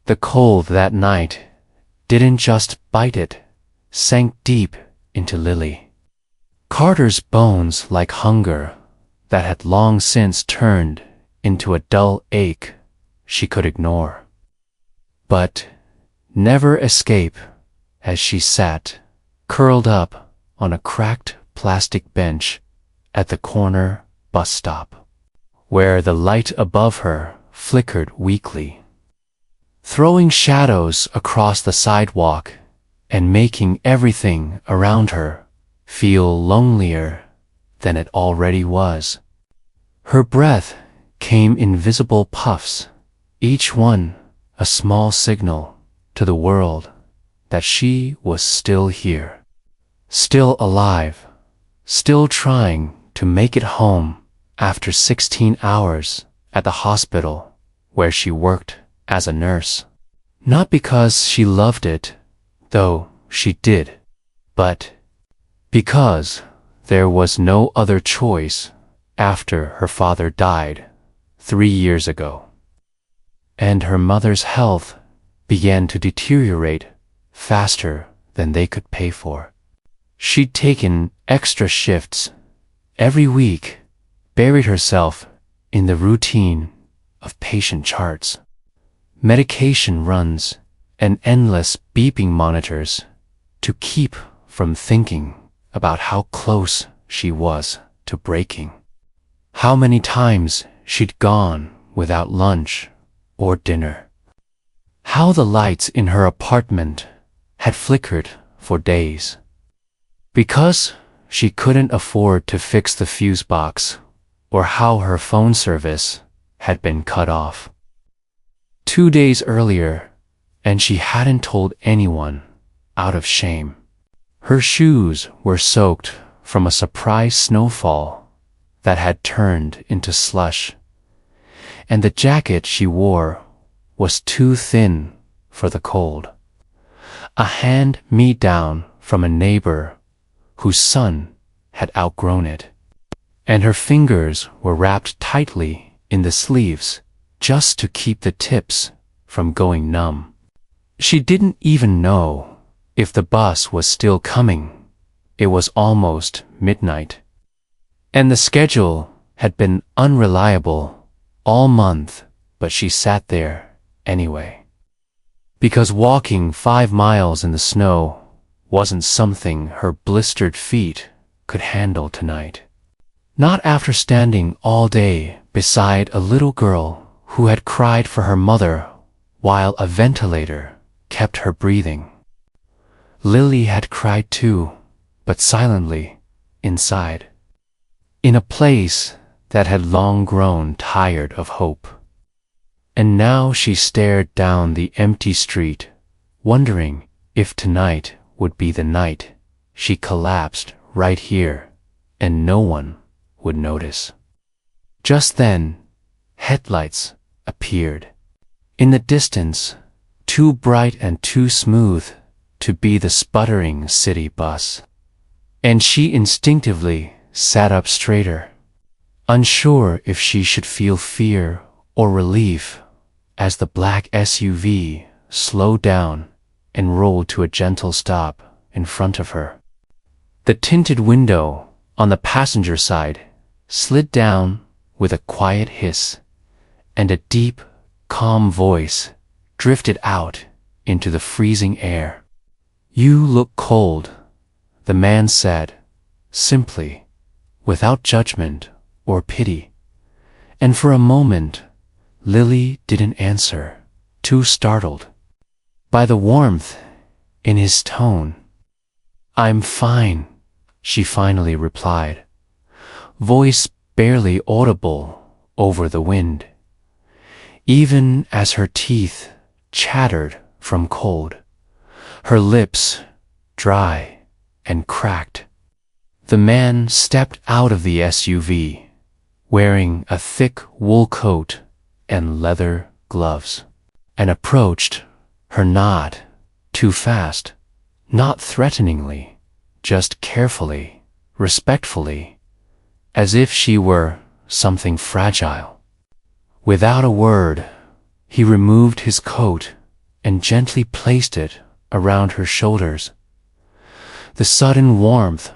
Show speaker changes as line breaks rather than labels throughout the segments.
The cold that night didn't just bite it, sank deep into Lily. Carter's bones, like hunger that had long since turned into a dull ache she could ignore, but never escape, as she sat, curled up on a cracked plastic bench at the corner bus stop, where the light above her flickered weakly, throwing shadows across the sidewalk and making everything around her feel lonelier than it already was. Her breath came in visible puffs, each one a small signal to the world that she was still here, still alive, still trying to make it home after 16 hours at the hospital where she worked as a nurse. Not because she loved it, though she did, but because there was no other choice after her father died 3 years ago, and her mother's health began to deteriorate faster than they could pay for. She'd taken extra shifts every week, buried herself in the routine of patient charts, medication runs, and endless beeping monitors to keep from thinking about how close she was to breaking. How many times she'd gone without lunch or dinner. How the lights in her apartment had flickered for days. Because she couldn't afford to fix the fuse box, or how her phone service had been cut off 2 days earlier, and she hadn't told anyone out of shame. Her shoes were soaked from a surprise snowfall that had turned into slush, and the jacket she wore was too thin for the cold. A hand-me-down from a neighbor whose son had outgrown it, and her fingers were wrapped tightly in the sleeves just to keep the tips from going numb. She didn't even know if the bus was still coming. It was almost midnight, and the schedule had been unreliable all month, but she sat there anyway. Because walking 5 miles in the snow wasn't something her blistered feet could handle tonight. Not after standing all day beside a little girl who had cried for her mother while a ventilator kept her breathing. Lily had cried too, but silently, inside, in a place that had long grown tired of hope. And now she stared down the empty street, wondering if tonight would be the night she collapsed right here and no one would notice. Just then, headlights appeared. In the distance, too bright and too smooth to be the sputtering city bus. And she instinctively sat up straighter, unsure if she should feel fear or relief as the black SUV slowed down and rolled to a gentle stop in front of her. The tinted window on the passenger side slid down with a quiet hiss, and a deep, calm voice drifted out into the freezing air. "You look cold," the man said, simply, without judgment or pity. And for a moment, Lily didn't answer, too startled by the warmth in his tone. "I'm fine," she finally replied, voice barely audible over the wind, even as her teeth chattered from cold, her lips dry and cracked. The man stepped out of the SUV, wearing a thick wool coat and leather gloves, and approached her not too fast, not threateningly, just carefully, respectfully, as if she were something fragile. Without a word, he removed his coat and gently placed it around her shoulders. The sudden warmth,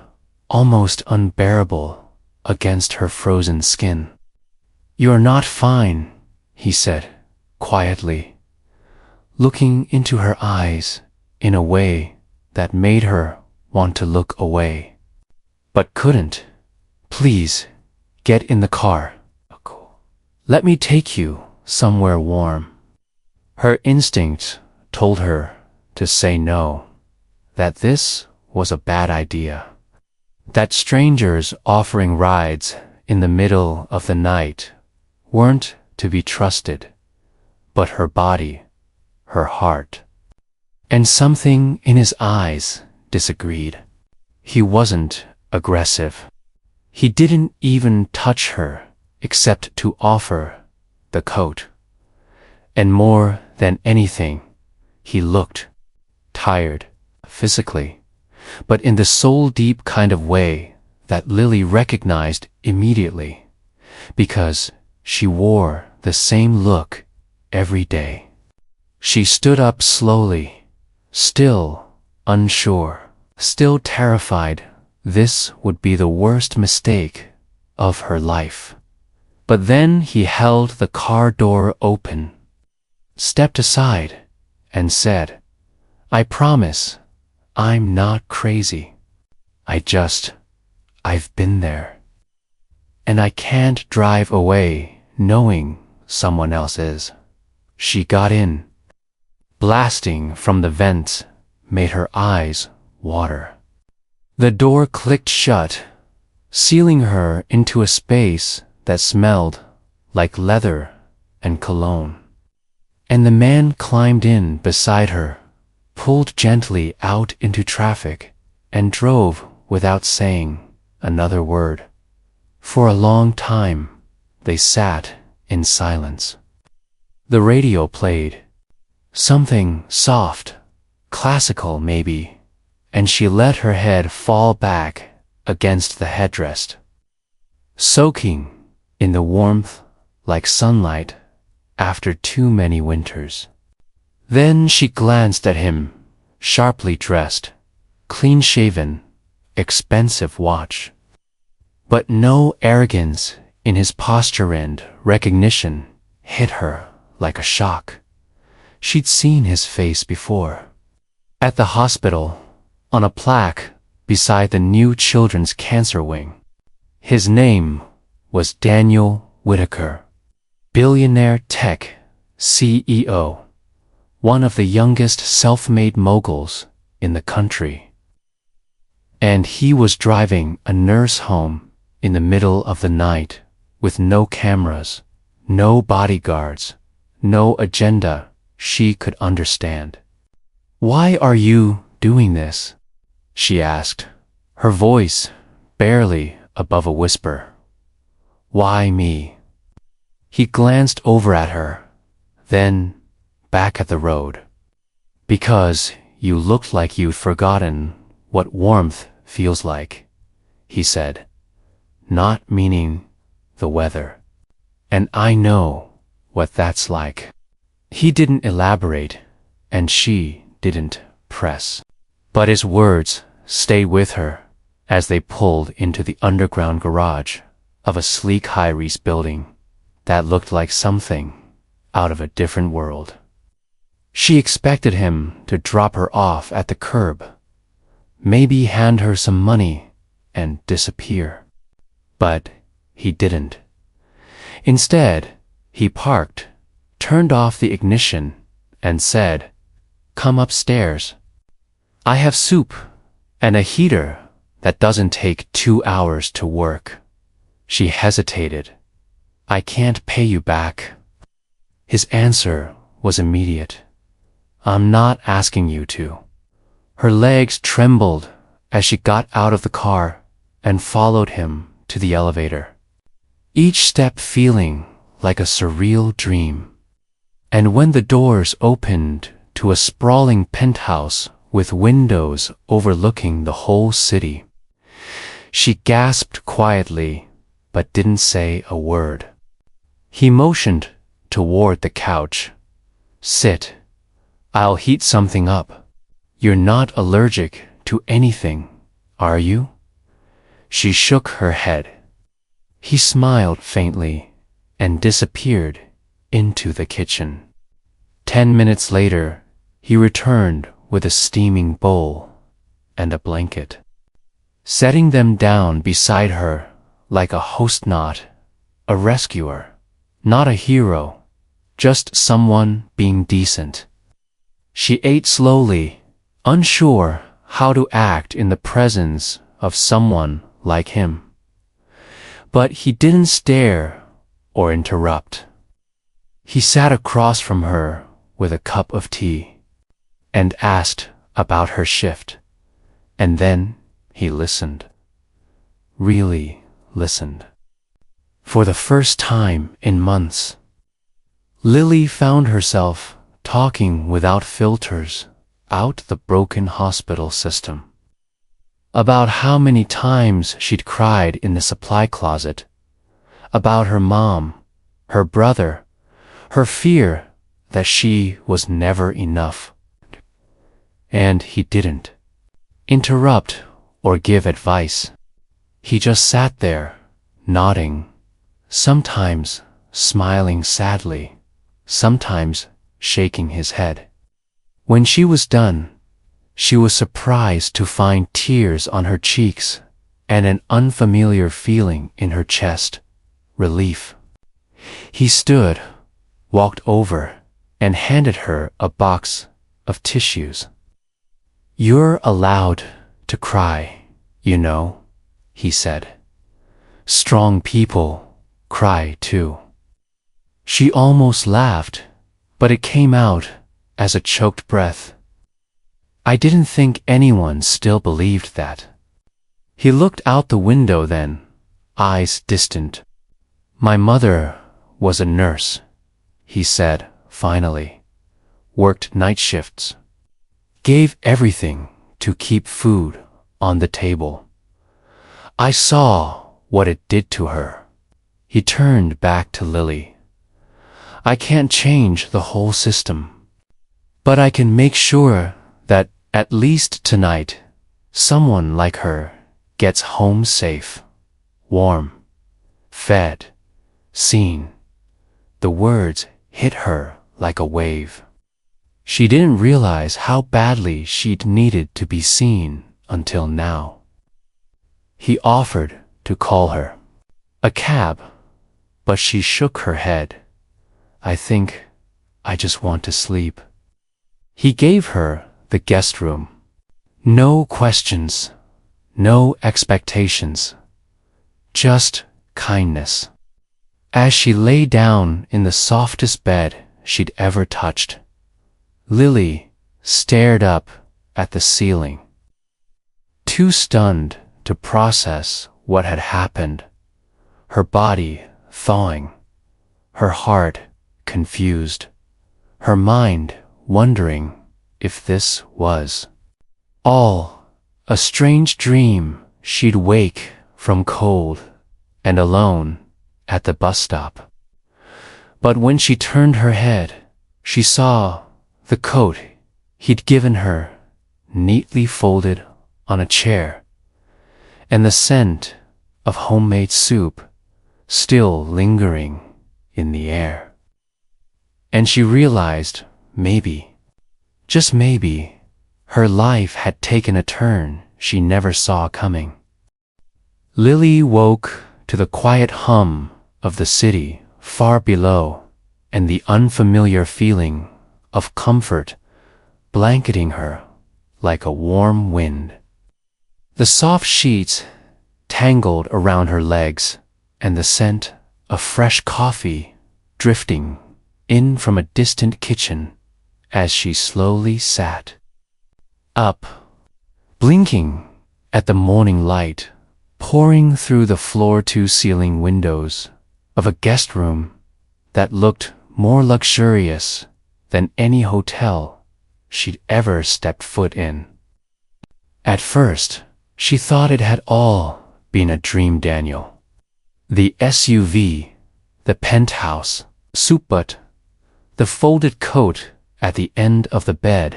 almost unbearable against her frozen skin. "You're not fine," he said, quietly, looking into her eyes in a way that made her want to look away, but couldn't. "Please, get in the car. Let me take you somewhere warm." Her instinct told her to say no, that this was a bad idea, that strangers offering rides in the middle of the night weren't to be trusted, but her body, her heart, and something in his eyes disagreed. He wasn't aggressive. He didn't even touch her except to offer the coat. And more than anything, he looked tired, physically, but in the soul-deep kind of way that Lily recognized immediately, because she wore the same look every day. She stood up slowly, still unsure, still terrified this would be the worst mistake of her life. But then he held the car door open, stepped aside, and said, "I promise, I'm not crazy. I've been there. And I can't drive away knowing someone else is." She got in. Blasting from the vents made her eyes water. The door clicked shut, sealing her into a space that smelled like leather and cologne. And the man climbed in beside her, pulled gently out into traffic, and drove without saying another word. For a long time, they sat in silence. The radio played, something soft, classical maybe, and she let her head fall back against the headrest, soaking in the warmth like sunlight after too many winters. Then she glanced at him, sharply dressed, clean-shaven, expensive watch. But no arrogance in his posture and recognition hit her like a shock. She'd seen his face before. At the hospital, on a plaque beside the new children's cancer wing. His name was Daniel Whitaker, billionaire tech CEO, one of the youngest self-made moguls in the country. And he was driving a nurse home in the middle of the night with no cameras, no bodyguards, no agenda she could understand. "Why are you doing this?" she asked, her voice barely above a whisper. "Why me?" He glanced over at her, then back at the road. "Because you looked like you'd forgotten what warmth feels like," he said, not meaning the weather. "And I know what that's like." He didn't elaborate, and she didn't press. But his words stayed with her as they pulled into the underground garage of a sleek high-rise building that looked like something out of a different world. She expected him to drop her off at the curb, maybe hand her some money and disappear. But he didn't. Instead, he parked, turned off the ignition, and said, "Come upstairs. I have soup and a heater that doesn't take 2 hours to work." She hesitated. "I can't pay you back." His answer was immediate. "I'm not asking you to." Her legs trembled as she got out of the car and followed him to the elevator, each step feeling like a surreal dream. And when the doors opened to a sprawling penthouse with windows overlooking the whole city, she gasped quietly but didn't say a word. He motioned toward the couch. "Sit. I'll heat something up. You're not allergic to anything, are you? She shook her head. He smiled faintly and disappeared into the kitchen. 10 minutes later, he returned with a steaming bowl and a blanket. Setting them down beside her like a host, not a rescuer, not a hero, just someone being decent. She ate slowly, unsure how to act in the presence of someone like him. But he didn't stare or interrupt. He sat across from her with a cup of tea and asked about her shift, and then he listened. Really listened. For the first time in months, Lily found herself talking without filters out the broken hospital system. About how many times she'd cried in the supply closet, about her mom, her brother, her fear that she was never enough. And he didn't interrupt or give advice. He just sat there, nodding, sometimes smiling sadly, sometimes shaking his head. When she was done, she was surprised to find tears on her cheeks and an unfamiliar feeling in her chest, relief. He stood, walked over, and handed her a box of tissues. "You're allowed to cry, you know," he said. "Strong people cry too." She almost laughed, but it came out as a choked breath. I didn't think anyone still believed that. He looked out the window then, eyes distant. "My mother was a nurse," he said finally. "Worked night shifts. Gave everything to keep food on the table. I saw what it did to her." He turned back to Lily. "I can't change the whole system, but I can make sure that at least tonight, someone like her gets home safe, warm, fed, seen." The words hit her like a wave. She didn't realize how badly she'd needed to be seen until now. He offered to call her a cab, but she shook her head. "I think I just want to sleep." He gave her the guest room. No questions, no expectations, just kindness. As she lay down in the softest bed she'd ever touched, Lily stared up at the ceiling, too stunned to process what had happened, her body thawing, her heart confused, her mind wondering if this was all a strange dream she'd wake from cold and alone at the bus stop. But when she turned her head, she saw the coat he'd given her neatly folded on a chair, and the scent of homemade soup still lingering in the air. And she realized maybe, just maybe, her life had taken a turn she never saw coming. Lily woke to the quiet hum of the city far below and the unfamiliar feeling of comfort blanketing her like a warm wind. The soft sheets tangled around her legs and the scent of fresh coffee drifting in from a distant kitchen as she slowly sat up, blinking at the morning light pouring through the floor-to-ceiling windows of a guest room that looked more luxurious than any hotel she'd ever stepped foot in. At first, she thought it had all been a dream. Daniel, the SUV, the penthouse, soup, but the folded coat at the end of the bed,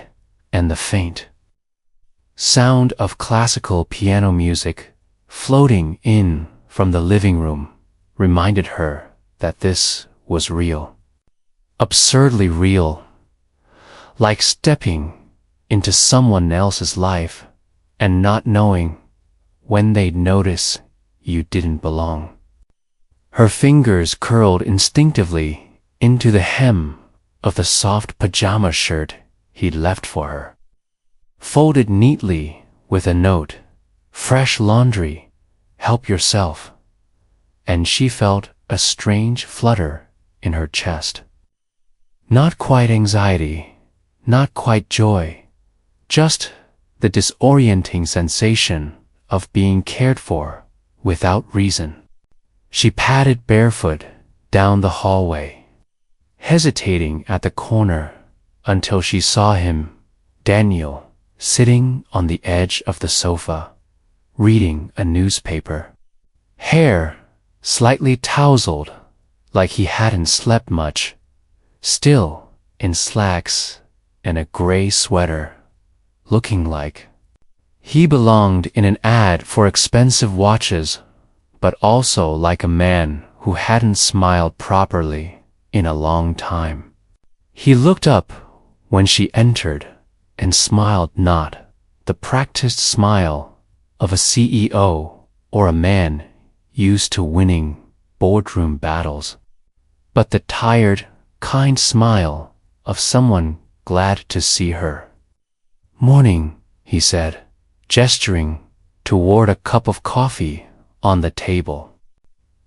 and the faint sound of classical piano music floating in from the living room reminded her that this was real. Absurdly real, like stepping into someone else's life and not knowing when they'd notice you didn't belong. Her fingers curled instinctively into the hem of the soft pajama shirt he'd left for her, folded neatly with a note, "Fresh laundry, help yourself," and she felt a strange flutter in her chest. Not quite anxiety, not quite joy, just the disorienting sensation of being cared for without reason. She padded barefoot down the hallway, hesitating at the corner until she saw him, Daniel, sitting on the edge of the sofa, reading a newspaper. Hair slightly tousled, like he hadn't slept much, still in slacks and a gray sweater, looking like he belonged in an ad for expensive watches, but also like a man who hadn't smiled properly in a long time. He looked up when she entered and smiled, not the practiced smile of a CEO or a man used to winning boardroom battles, but the tired, kind smile of someone glad to see her. "Morning," he said, gesturing toward a cup of coffee on the table.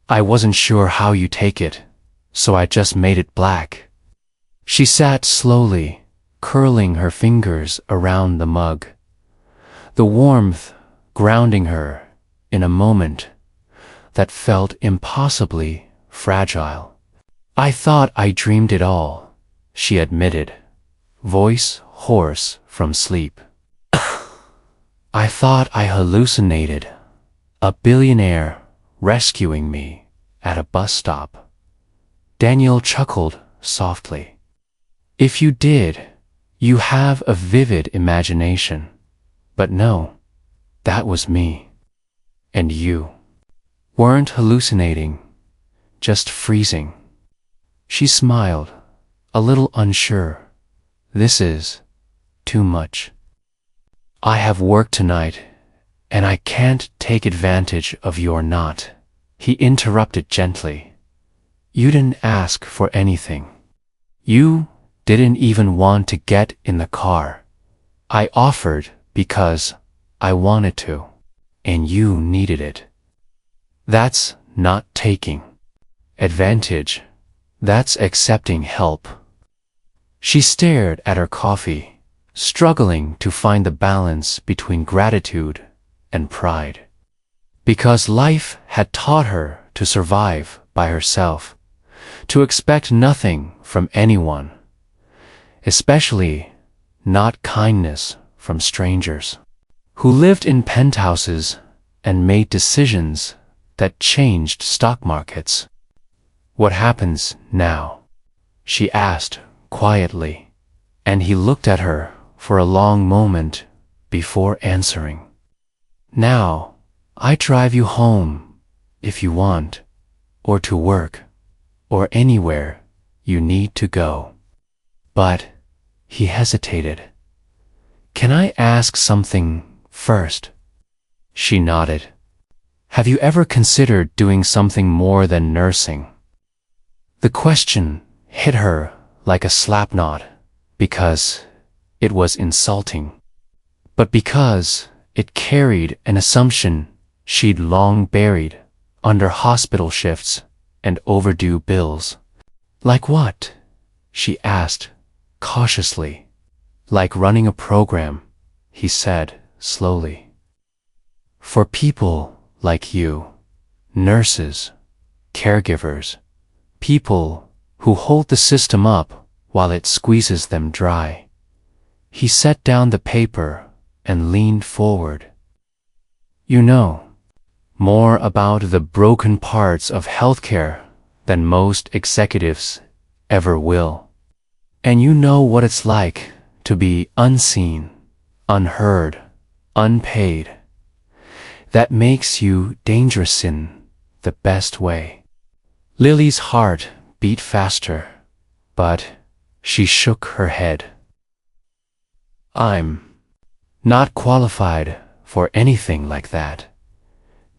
"I wasn't sure how you take it, so I just made it black." She sat slowly, curling her fingers around the mug, the warmth grounding her in a moment that felt impossibly fragile. "I thought I dreamed it all," she admitted, voice hoarse from sleep. "I thought I hallucinated a billionaire rescuing me at a bus stop." Daniel chuckled softly. "If you did, you have a vivid imagination. But no, that was me. And you weren't hallucinating, just freezing." She smiled, a little unsure. "This is too much. I have work tonight, and I can't take advantage of your not." He interrupted gently. "You didn't ask for anything. You didn't even want to get in the car. I offered because I wanted to, and you needed it. That's not taking advantage. That's accepting help." She stared at her coffee, struggling to find the balance between gratitude and pride. Because life had taught her to survive by herself, to expect nothing from anyone, especially not kindness from strangers, who lived in penthouses and made decisions that changed stock markets. "What happens now?" she asked quietly, and he looked at her for a long moment before answering. "Now, I drive you home if you want, or to work, or anywhere you need to go." But he hesitated. "Can I ask something first?" She nodded. "Have you ever considered doing something more than nursing?" The question hit her like a slapnot, because it was insulting, but because it carried an assumption she'd long buried under hospital shifts and overdue bills. "Like what?" she asked cautiously. "Like running a program," he said slowly. "For people like you, nurses, caregivers, people who hold the system up while it squeezes them dry." He set down the paper and leaned forward. "You know more about the broken parts of healthcare than most executives ever will." And you know what it's like to be unseen, unheard, unpaid. That makes you dangerous in the best way. Lily's heart beat faster, but she shook her head. I'm not qualified for anything like that.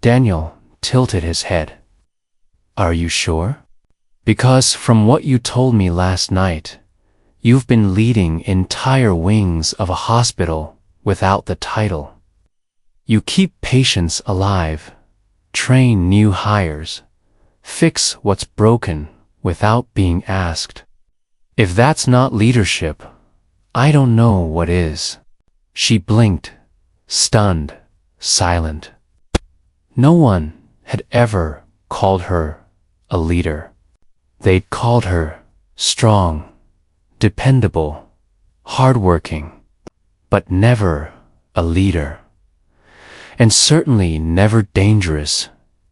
Daniel tilted his head. Are you sure? Because from what you told me last night, you've been leading entire wings of a hospital without the title. You keep patients alive, train new hires, fix what's broken without being asked. If that's not leadership, I don't know what is. She blinked, stunned, silent. No one had ever called her a leader. They'd called her strong, dependable, hardworking, but never a leader. And certainly never dangerous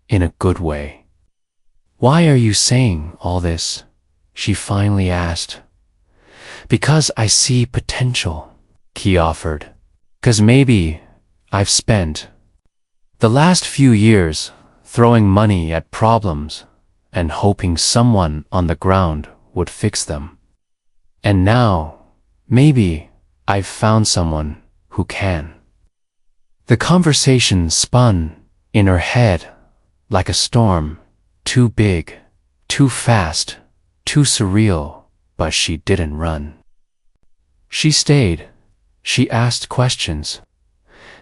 in a good way. Why are you saying all this? She finally asked. Because I see potential, he offered. 'Cause maybe I've spent the last few years throwing money at problems and hoping someone on the ground would fix them. And now, maybe I've found someone who can. The conversation spun in her head like a storm, too big, too fast, too surreal, but she didn't run. She stayed. She asked questions.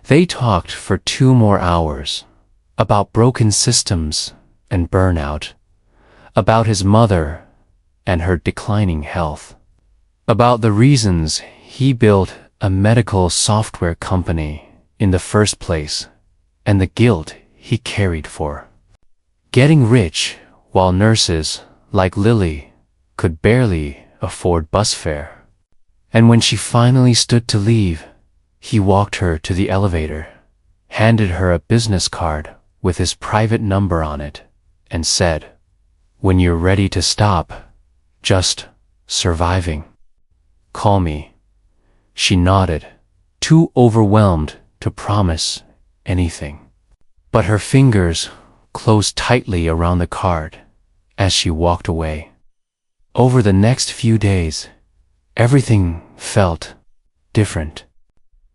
They talked for 2 more hours about broken systems and burnout, about his mother and her declining health, about the reasons he built a medical software company in the first place and the guilt he carried for getting rich while nurses like Lily could barely afford bus fare. And when she finally stood to leave, he walked her to the elevator, handed her a business card with his private number on it, and said, "When you're ready to stop, just surviving, call me." She nodded, too overwhelmed to promise anything. But her fingers closed tightly around the card as she walked away. Over the next few days, everything felt different.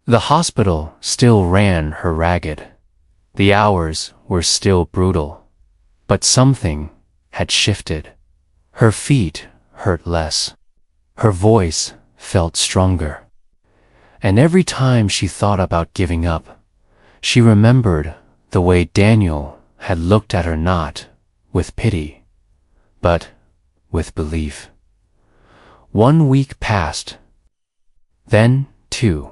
The hospital still ran her ragged. The hours were still brutal. But something had shifted. Her feet hurt less. Her voice felt stronger. And every time she thought about giving up, she remembered the way Daniel had looked at her, not with pity, but with belief. 1 week passed, then 2,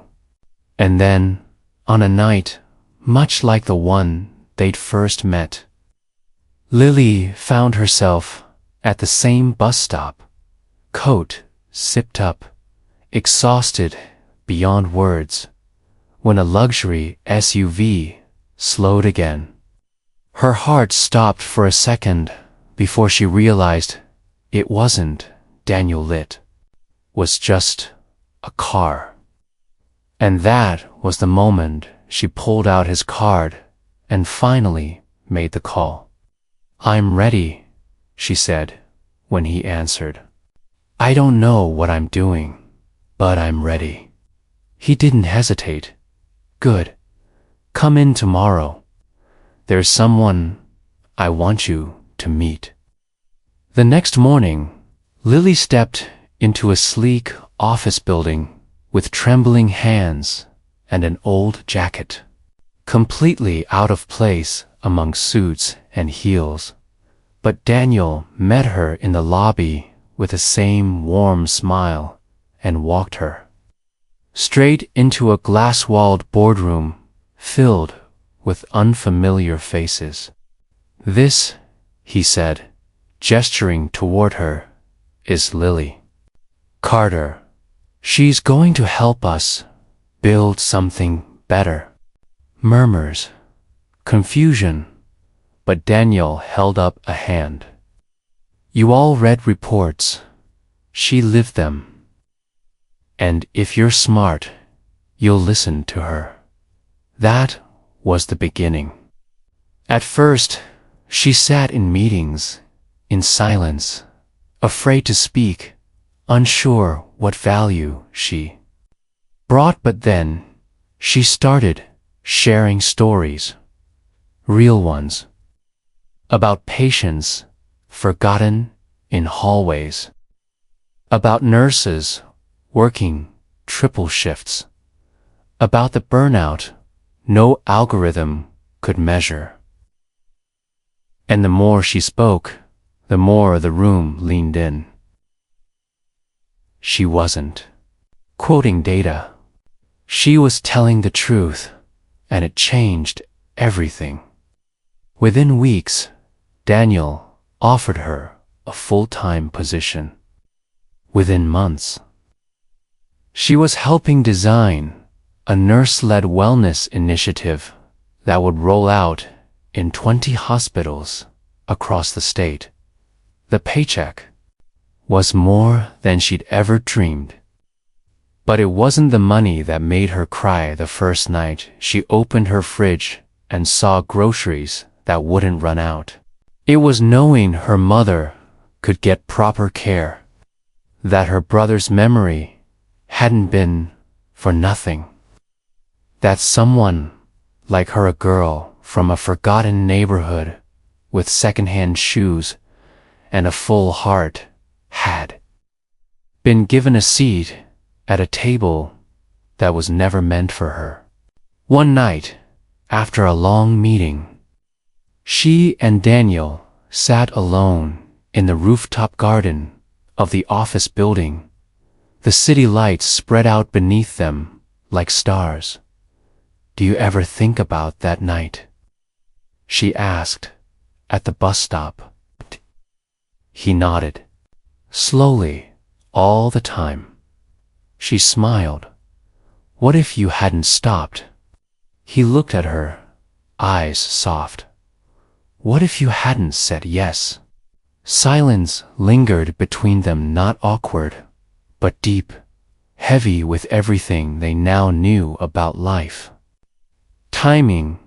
and then, on a night much like the one they'd first met, Lily found herself at the same bus stop, coat zipped up, exhausted beyond words, when a luxury SUV slowed again. Her heart stopped for a second before she realized it wasn't Daniel Litt, was just a car. And that was the moment she pulled out his card and finally made the call. "I'm ready," she said when he answered. "I don't know what I'm doing, but I'm ready." He didn't hesitate. "Good. Come in tomorrow. There's someone I want you to meet." The next morning, Lily stepped into a sleek office building with trembling hands and an old jacket, completely out of place among suits and heels. But Daniel met her in the lobby with the same warm smile and walked her straight into a glass-walled boardroom filled with unfamiliar faces. "This," he said, gesturing toward her, "is Lily Carter. She's going to help us build something better." Murmurs, confusion, but Daniel held up a hand. "You all read reports. She lived them And if you're smart, you'll listen to her. That was the beginning. At first, she sat in meetings, in silence, afraid to speak, unsure what value she brought. But then, she started sharing stories, real ones, about patients forgotten in hallways, about nurses working triple shifts, about the burnout no algorithm could measure. And the more she spoke, the more the room leaned in. She wasn't quoting data. She was telling the truth, and it changed everything. Within weeks, Daniel offered her a full-time position. Within months, she was helping design a nurse-led wellness initiative that would roll out in 20 hospitals across the state. The paycheck was more than she'd ever dreamed. But it wasn't the money that made her cry the first night she opened her fridge and saw groceries that wouldn't run out. It was knowing her mother could get proper care, that her brother's memory hadn't been for nothing, that someone like her, a girl from a forgotten neighborhood with secondhand shoes and a full heart, had been given a seat at a table that was never meant for her. One night, after a long meeting, she and Daniel sat alone in the rooftop garden of the office building, the city lights spread out beneath them like stars. "Do you ever think about that night?" she asked at the bus stop. He nodded, slowly, all the time. She smiled. "What if you hadn't stopped?" He looked at her, eyes soft. "What if you hadn't said yes?" Silence lingered between them, not awkward, but deep, heavy with everything they now knew about life. Timing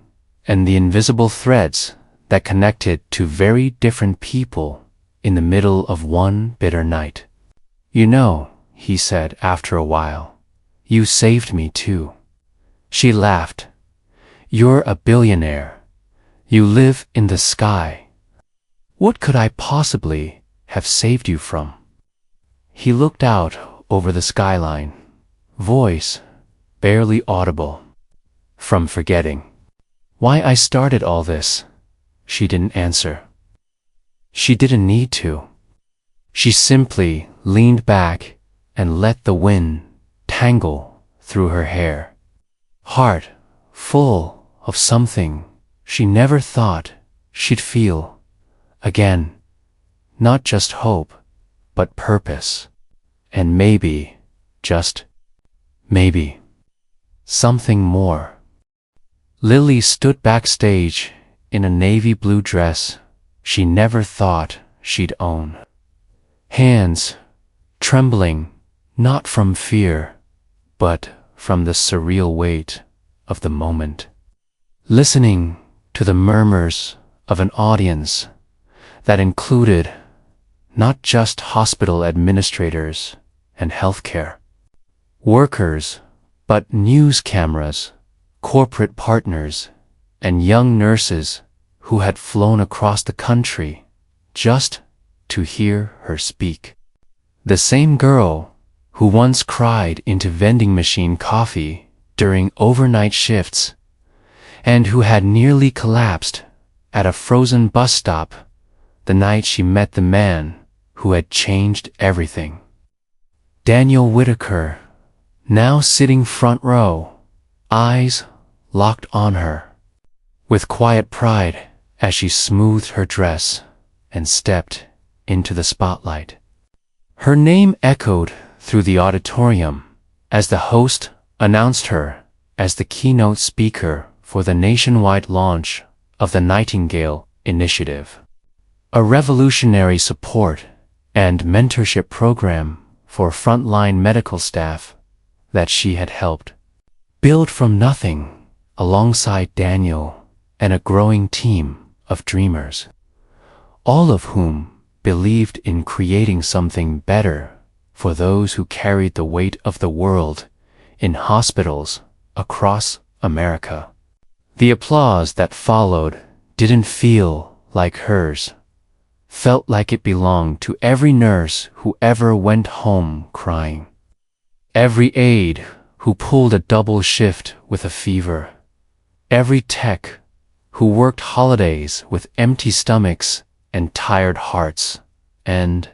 and the invisible threads that connected two very different people in the middle of one bitter night. "You know," he said after a while, "you saved me too." She laughed. "You're a billionaire. You live in the sky. What could I possibly have saved you from?" He looked out over the skyline, voice barely audible. "From forgetting." "Why I started all this?" She didn't answer. She didn't need to. She simply leaned back and let the wind tangle through her hair. Heart full of something she never thought she'd feel again. Not just hope, but purpose. And maybe, just maybe, something more. Lily stood backstage in a navy blue dress she never thought she'd own. Hands trembling, not from fear, but from the surreal weight of the moment. Listening to the murmurs of an audience that included not just hospital administrators and healthcare workers, but news cameras, corporate partners, and young nurses who had flown across the country just to hear her speak. The same girl who once cried into vending machine coffee during overnight shifts and who had nearly collapsed at a frozen bus stop the night she met the man who had changed everything. Daniel Whitaker, now sitting front row, eyes locked on her, with quiet pride as she smoothed her dress and stepped into the spotlight. Her name echoed through the auditorium as the host announced her as the keynote speaker for the nationwide launch of the Nightingale Initiative, a revolutionary support and mentorship program for frontline medical staff that she had helped build from nothing alongside Daniel and a growing team of dreamers, all of whom believed in creating something better for those who carried the weight of the world in hospitals across America. The applause that followed didn't feel like hers, felt like it belonged to every nurse who ever went home crying, every aide who pulled a double shift with a fever, every tech who worked holidays with empty stomachs and tired hearts. And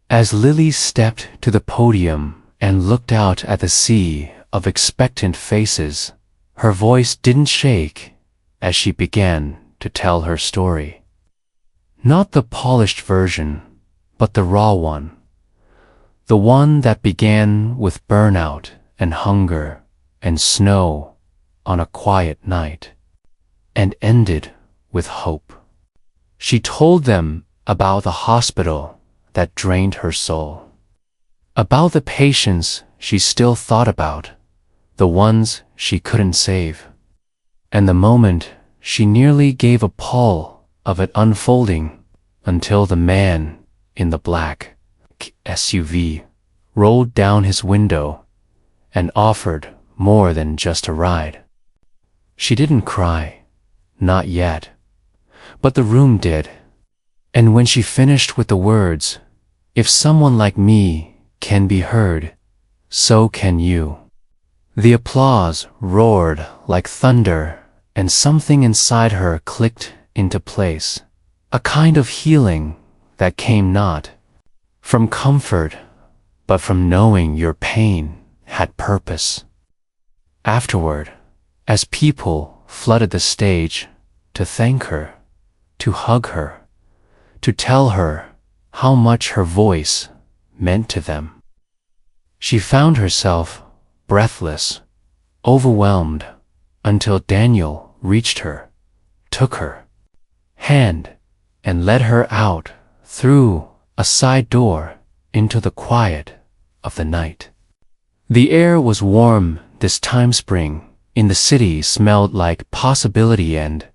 as Lily stepped to the podium and looked out at the sea of expectant faces, her voice didn't shake as she began to tell her story. Not the polished version, but the raw one. The one that began with burnout and hunger and snow on a quiet night, and ended with hope. She told them about the hospital that drained her soul, about the patients she still thought about, the ones she couldn't save, and the moment she nearly gave a pall of it unfolding until the man in the black SUV rolled down his window and offered more than just a ride. She didn't cry, not yet, but the room did. And when she finished with the words, "If someone like me can be heard, so can you," the applause roared like thunder, and something inside her clicked into place, a kind of healing that came not from comfort, but from knowing your pain had purpose. Afterward, as people flooded the stage to thank her, to hug her, to tell her how much her voice meant to them, she found herself breathless, overwhelmed, until Daniel reached her, took her hand, and led her out through a side door into the quiet of the night. The air was warm this time. Spring in the city smelled like possibility, and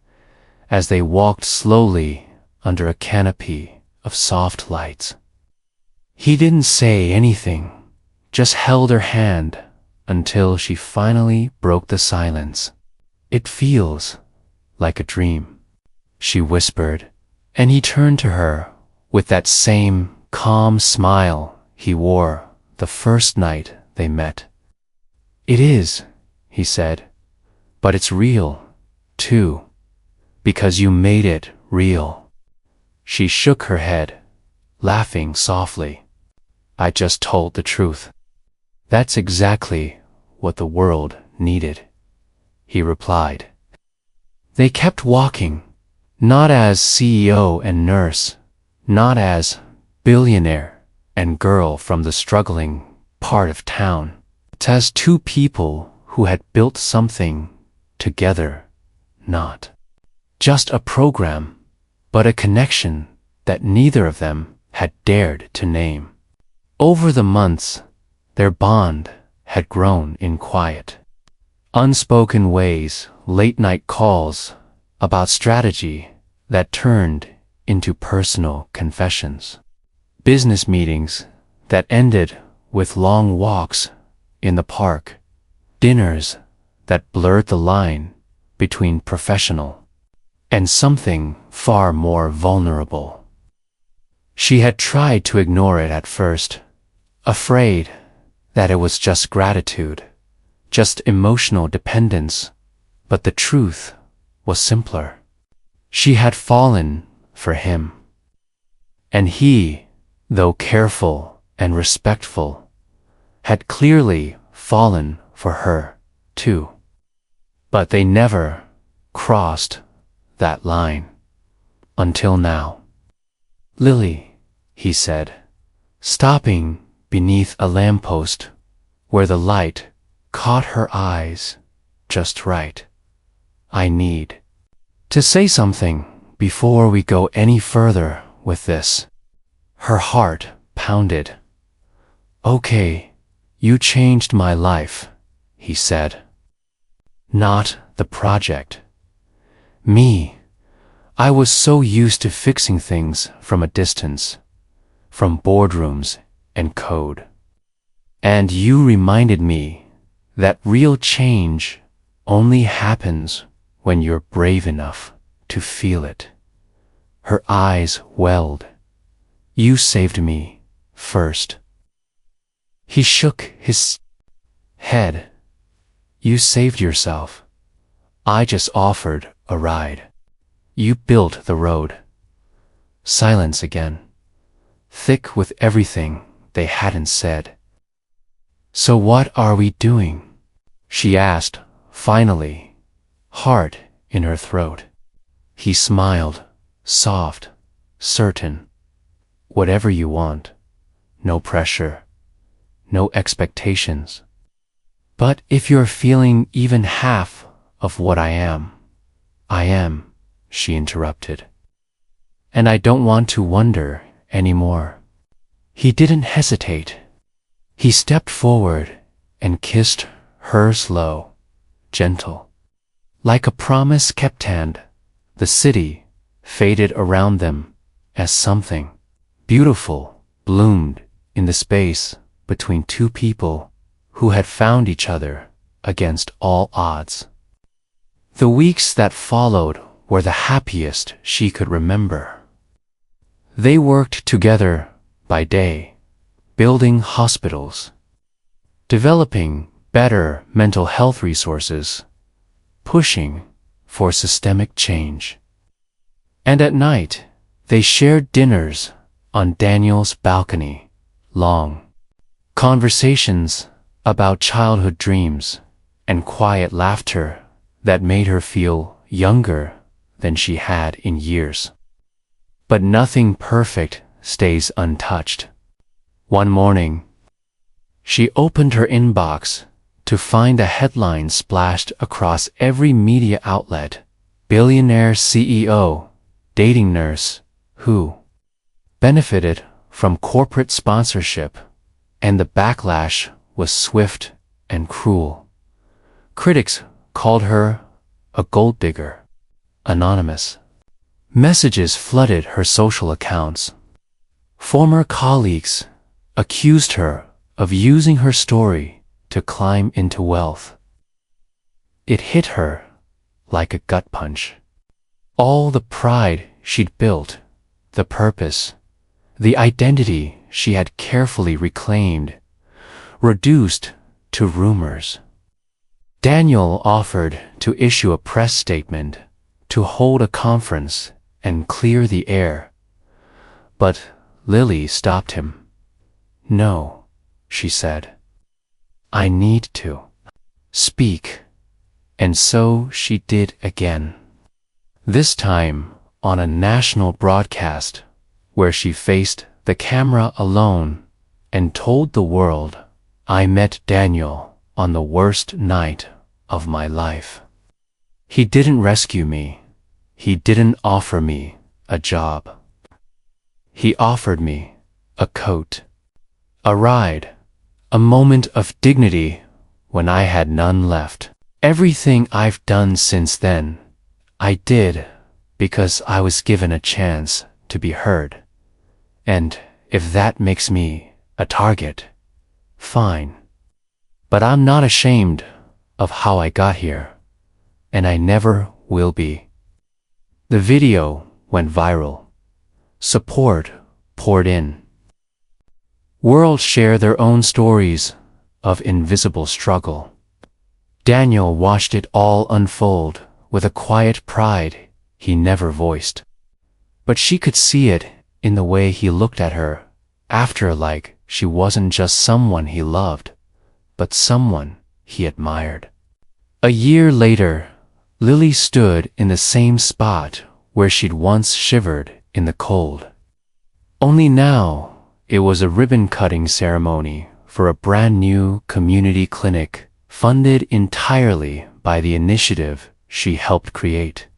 as they walked slowly under a canopy of soft lights, he didn't say anything, just held her hand until she finally broke the silence. "It feels like a dream," she whispered, and he turned to her with that same calm smile he wore the first night they met. "It is," he said, "but it's real, too, because you made it real." She shook her head, laughing softly. "I just told the truth." "That's exactly what the world needed," he replied. They kept walking, not as CEO and nurse, not as billionaire and girl from the struggling part of town, but as two people who had built something together, not just a program, but a connection that neither of them had dared to name. Over the months, their bond had grown in quiet, unspoken ways, late-night calls about strategy that turned into personal confessions, business meetings that ended with long walks in the park, dinners that blurred the line between professional and something far more vulnerable. She had tried to ignore it at first, afraid that it was just gratitude, just emotional dependence, but the truth was simpler. She had fallen for him, and he, though careful and respectful, had clearly fallen for her, too. But they never crossed that line until now. "Lily," he said, stopping beneath a lamppost where the light caught her eyes just right. "I need to say something before we go any further with this." Her heart pounded. "Okay, "You changed my life," he said. "Not the project. Me. I was so used to fixing things from a distance, from boardrooms and code. And you reminded me that real change only happens when you're brave enough to feel it." Her eyes welled. "You saved me first." He shook his head. "You saved yourself. I just offered a ride. You built the road." Silence again, thick with everything they hadn't said. "So what are we doing?" she asked, finally, heart in her throat. He smiled, soft, certain. "Whatever you want. No pressure. No expectations. But if you're feeling even half of what I am," she interrupted. "And I don't want to wonder anymore." He didn't hesitate. He stepped forward and kissed her slow, gentle. Like a promise kept hand, the city faded around them as something beautiful bloomed in the space between two people who had found each other against all odds. The weeks that followed were the happiest she could remember. They worked together by day, building hospitals, developing better mental health resources, pushing for systemic change. And at night, they shared dinners on Daniel's balcony, long conversations about childhood dreams and quiet laughter that made her feel younger than she had in years. But nothing perfect stays untouched. One morning, she opened her inbox to find a headline splashed across every media outlet: "Billionaire CEO, dating nurse, who benefited from corporate sponsorship," and the backlash was swift and cruel. Critics called her a gold digger. Anonymous messages flooded her social accounts. Former colleagues accused her of using her story to climb into wealth. It hit her like a gut punch. All the pride she'd built, the purpose, the identity she had carefully reclaimed, reduced to rumors. Daniel offered to issue a press statement, to hold a conference and clear the air. But Lily stopped him. "No," she said. "I need to speak." And so she did again. This time on a national broadcast where she faced the camera alone and told the world, "I met Daniel on the worst night of my life. He didn't rescue me. He didn't offer me a job. He offered me a coat, a ride, a moment of dignity when I had none left. Everything I've done since then, I did because I was given a chance to be heard. And if that makes me a target, fine. But I'm not ashamed of how I got here, and I never will be." The video went viral. Support poured in. Worlds share their own stories of invisible struggle. Daniel watched it all unfold with a quiet pride he never voiced. But she could see it in the way he looked at her after, like she wasn't just someone he loved, but someone he admired. A year later, Lily stood in the same spot where she'd once shivered in the cold. Only now, it was a ribbon-cutting ceremony for a brand-new community clinic funded entirely by the initiative she helped create.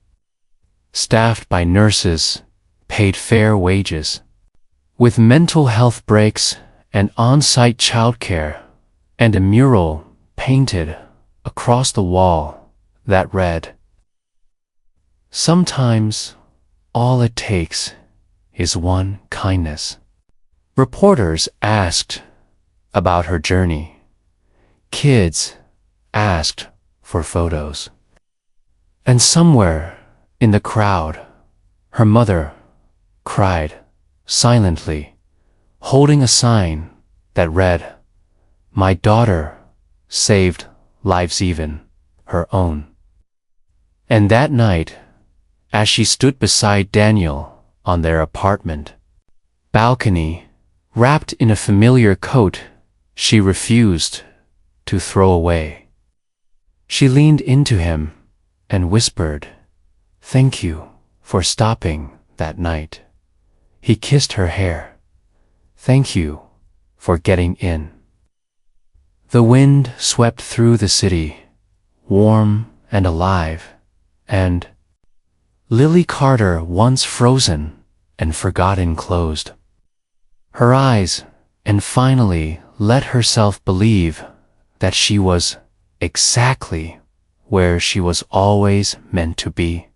Staffed by nurses, paid fair wages, with mental health breaks and on-site childcare and a mural painted across the wall that read, "Sometimes all it takes is one kindness." Reporters asked about her journey. Kids asked for photos. And somewhere in the crowd, her mother cried silently, holding a sign that read, "My daughter saved lives, even her own." And that night, as she stood beside Daniel on their apartment balcony, wrapped in a familiar coat she refused to throw away, she leaned into him and whispered, "Thank you for stopping that night." He kissed her hair. "Thank you for getting in." The wind swept through the city, warm and alive, and Lily Carter, once frozen and forgotten, closed her eyes and finally let herself believe that she was exactly where she was always meant to be.